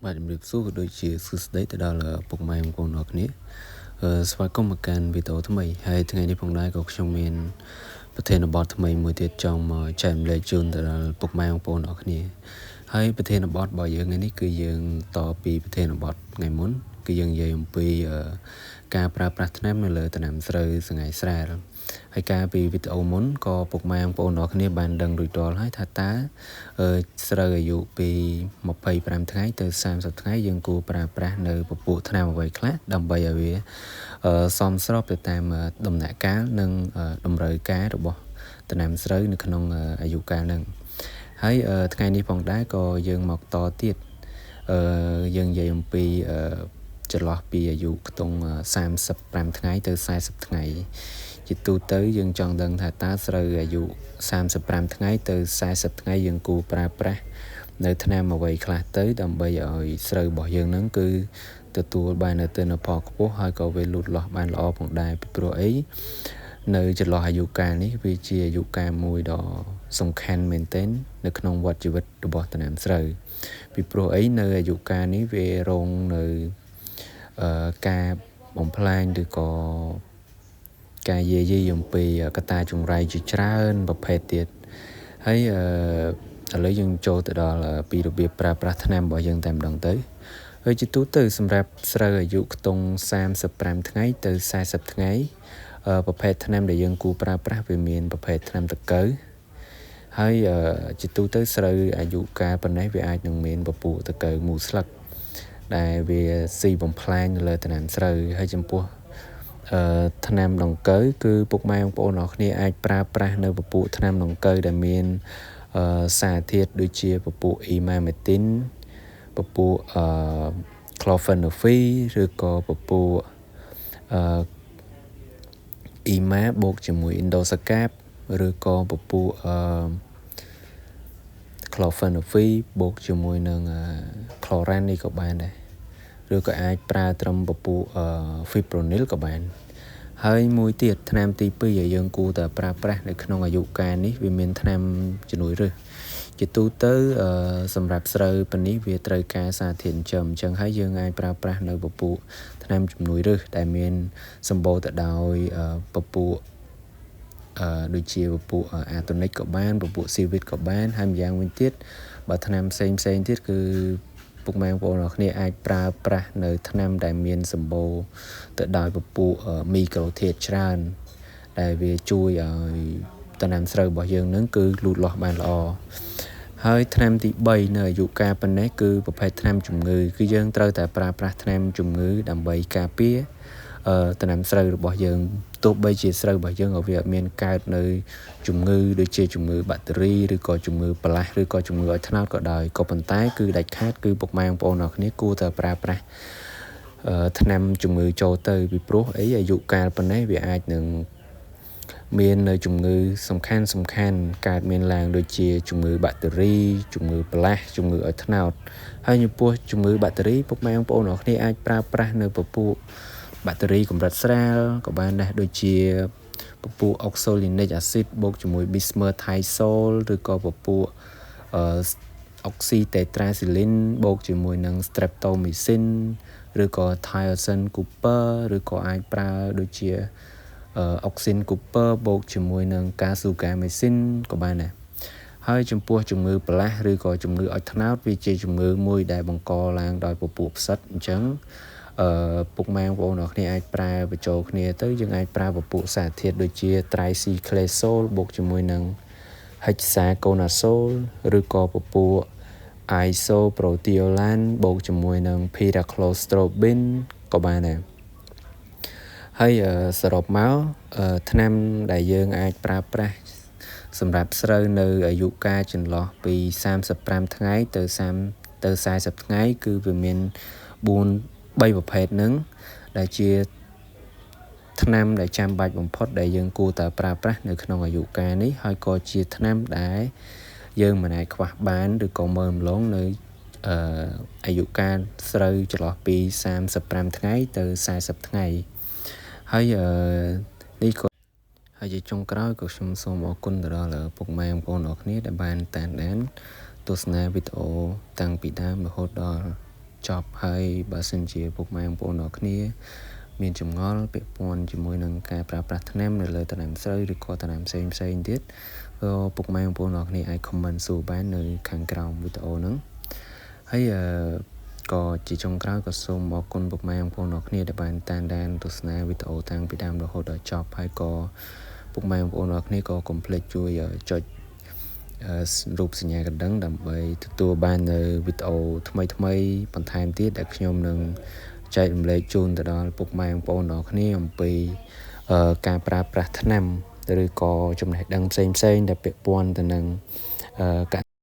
បាទជំរាបសួរក៏ដូចជាសួស្តីទៅដល់ពុកម៉ែបងប្អូនអរគ្នាស្វាគមន៍មកកាន់វីដេអូថ្មីហើយថ្ងៃនេះផងដែរក៏ខ្ញុំមានប្រធានបទថ្មីមួយទៀតចង់មកចែករំលែកជូនទៅដល់ពុកម៉ែបងប្អូនអរគ្នាហើយប្រធានបទរបស់យើងថ្ងៃនេះគឺយើងតពីប្រធានបទថ្ងៃមុនគឺយើងនិយាយអំពីការប្រើប្រាស់ថ្នាំនៅលើដំណាំស្រូវសង្ហៃស្រែលហើយការពីវីដេអូមុនក៏ពុកម៉ែបងប្អូនអរគ្នាបានដឹងរួចរាល់ហើយថាតើស្រូវអាយុពី25ថ្ងៃទៅ30ថ្ងៃយើងគួរប្រើប្រាស់នៅពពួកថ្នាំអ្វីខ្លះដើម្បីឲ្យវាសមស្របទៅតាមដំណាក់កាលនិងតម្រូវការរបស់ដំណាំស្រូវនៅក្នុងអាយុកាលហ្នឹងហើយថ្ងៃនេះផងដែរក៏យើងមកតទៀតយើងនិយាយអំពីចន្លោះពីអាយុខ្ទង់35ថ្ងៃទៅ40ថ្ងៃជាទូទៅយើងចង់ដឹងថាតើស្រូវអាយុ35ថ្ងៃទៅ40ថ្ងៃយើងគួរប្រើប្រាស់នៅថ្នាំអ្វីខ្លះទៅដើម្បីឲ្យស្រូវរបស់យើងហ្នឹងគឺទទួលបាននៅទិន្នផលខ្ពស់ហើយក៏វាលូតលាស់បានល្អផងដែរពីព្រោះអីនៅចន្លោះអាយុកាលនេះវាជាអាយុកាលមួយដ៏សំខាន់មែនទែននៅក្នុងវដ្តជីវិតរបស់ដំណាំស្រូវពីព្រោះអីនៅអាយុកាលនេះវារងនៅការបំផ្លាញឬក៏ការយាយីអំពីកត្តាចង្រៃជាច្រើនប្រភេទទៀតហើយឥឡូវយើងចូលទៅដល់ពីរបៀបប្រើប្រាស់ថ្នាំរបស់យើងតែម្ដងទៅហើយជាទូទៅសម្រាប់ស្រូវអាយុខ្ទង់35ថ្ងៃទៅ40ថ្ងៃប្រភេទថ្នាំដែលយើងគួរប្រើប្រាស់វាមានប្រភេទថ្នាំតកៅហើយជាទូទៅស្រូវអាយុកាលប៉ុណ្ណេះវាអាចនឹងមានពពួកតកៅមូលស្លឹកដែលវាស៊ីបំផ្លាញលើដំណាំស្រូវហើយចំពោះថ្នាំដង្កូវគឺពុកម៉ែបងប្អូនអរគ្នាអាចប្រើប្រាស់នៅពពួកថ្នាំដង្កូវដែលមានសារធាតុដូចជាពពួកអ៊ីម៉ាមេទីនពពួកក្លូហ្វេណូហ្វីឬក៏ពពួកអ៊ីម៉ាបូកជាមួយអ៊ីនដូសាកាបឬក៏ពពួកក្លូហ្វេណូហ្វីបូកជាមួយនឹងក្លូរ៉ាននេះក៏បានដែរឬក៏អាចប្រើត្រឹមពពួកហ្វីប្រូនីលក៏បានហើយមួយទៀតថ្នាំទី2ដែលយើងគួរតែប្រើប្រាស់នៅក្នុងអាយុកាលនេះវាមានថ្នាំជំនួយឫសជាទូទៅសម្រាប់ស្រូវប៉ុណ្នេះវាត្រូវការសារធាតុចិញ្ចឹមអញ្ចឹងហើយយើងអាចប្រើប្រាស់នៅពពួកថ្នាំជំនួយឫសដែលមានសម្បូរទៅដោយពពួកដូចជាពពួកអាតូនិកក៏បានពពួកស៊ីវីតក៏បានហើយម្យ៉ាងវិញទៀតបើថ្នាំផ្សេងទៀតគឺពុកម៉ែបងប្អូនអរគ្នាអាចប្រើប្រាស់នៅថ្នាំដែលមានសម្បូរទៅដោយពពួកមីក្រូធាតុច្រើនដែលវាជួយឲ្យដំណាំស្រូវរបស់យើងនឹងគឺលូតលាស់បានល្អហើយថ្នាំទី3នៅអាយុកាលប៉ុណ្ណេះគឺប្រភេទថ្នាំជំងឺគឺយើងត្រូវតែប្រើប្រាស់ថ្នាំជំងឺដើម្បីការពារដំណាំស្រូវរបស់យើងទោះបីជាស្រូវរបស់យើងវាអត់មានកើតនៅជំងឺដូចជាជំងឺបាក់តេរីឬក៏ជំងឺផ្លាស់ឬក៏ជំងឺឲ្យត្នោតក៏ដោយក៏ប៉ុន្តែគឺដាច់ខាតគឺពុកម៉ែបងប្អូនអរគ្នាគួរតែប្រើប្រាស់ថ្នាំជំងឺចូលទៅពីព្រោះអីអាយុកាលប៉ុណ្ណេះវាអាចនឹងមាននៅជំងឺសំខាន់កើតមានឡើងដូចជាជំងឺបាក់តេរីជំងឺផ្លាស់ជំងឺឲ្យត្នោតហើយចំពោះជំងឺបាក់តេរីពុកម៉ែបងប្អូនអរគ្នាអាចប្រើប្រាស់នៅពពួកបាក់តេរីកម្រិតស្រាលក៏បានដែរដូចជាពពួកអុកសូលីនិកអាស៊ីតបូកជាមួយប៊ីស្មើថៃសូលឬក៏ពពួកអុកស៊ីតេត្រាស៊ីលីនបូកជាមួយនឹងស្ត្រេបតូមីស៊ីនឬក៏ថៃអូសិនគូពើឬក៏អាចប្រើដូចជាអុកស៊ីនគូពើបូកជាមួយនឹងកាស៊ូកាមេស៊ីនក៏បានដែរហើយចំពោះជំងឺផ្លាស់ឬក៏ជំងឺអុចត្នោតវាជាជំងឺមួយដែលបង្កឡើងដោយពពួកផ្សិតអញ្ចឹងពុកម៉ែបងប្អូនអរគ្នាអាចប្រើបញ្ចូលគ្នាទៅយើងអាចប្រើពពួកសារធាតុដូចជា Tricyclazole បូកជាមួយនឹង Hexaconazole ឬក៏ពពួក Isoproteolan បូកជាមួយនឹង Pyraclostrobin ក៏បានដែរហើយសរុបមកថ្នាំដែលយើងអាចប្រើប្រាស់សម្រាប់ស្រូវនៅអាយុកាលចន្លោះពី35ថ្ងៃទៅ40ថ្ងៃគឺវាមាន3ប្រភេទហ្នឹងដែលជាថ្នាំដែលចាំបាច់បំផុតដែលយើងគួរតែប្រើប្រាស់នៅក្នុងអាយុកាលនេះហើយក៏ជាថ្នាំដែលយើងមិនអាចខ្វះបានឬក៏មើលម្លងនៅអាយុកាលស្រូវចន្លោះពី35ថ្ងៃទៅ40ថ្ងៃហើយនេះក៏ហើយជាចុងក្រោយក៏ខ្ញុំសូមអរគុណទៅដល់ពុកម៉ែបងប្អូនអរគ្នាដែលបានតាមដានទស្សនាវីដេអូតាំងពីដើមរហូតដល់ ចប់ហើយបើសិនជាពុកម៉ែបងប្អូនអ្នកគ្នាមានចម្ងល់ពាក់ព័ន្ធជាមួយនឹងការប្រើប្រាស់ថ្នាំនៅលើដំណាំស្រូវឬក៏ដំណាំផ្សេងទៀតពុកម៉ែបងប្អូនអ្នកគ្នាអាច comment សួរបាននៅខាងក្រោមវីដេអូហ្នឹងហើយក៏ជាចុងក្រោយក៏សូមអរគុណពុកម៉ែបងប្អូនអ្នកគ្នាដែលបានតាមដានទស្សនាវីដេអូតាំងពីដើមរហូតដល់ចប់ហើយក៏ពុកម៉ែបងប្អូនអ្នកគ្នាក៏កុំភ្លេចជួយចុចរូបសញ្ញាកណ្ដឹងដើម្បីទទួលបាននៅវីដេអូថ្មីបន្ថែមទៀតដែលខ្ញុំនឹងចែករំលែកជូនទៅដល់ពុកម៉ែបងប្អូនអ្នកគ្នាអំពីការប្រើប្រាស់ថ្នាំឬក៏ចំណេះដឹងផ្សេងដែលពាក់ព័ន្ធទៅនឹង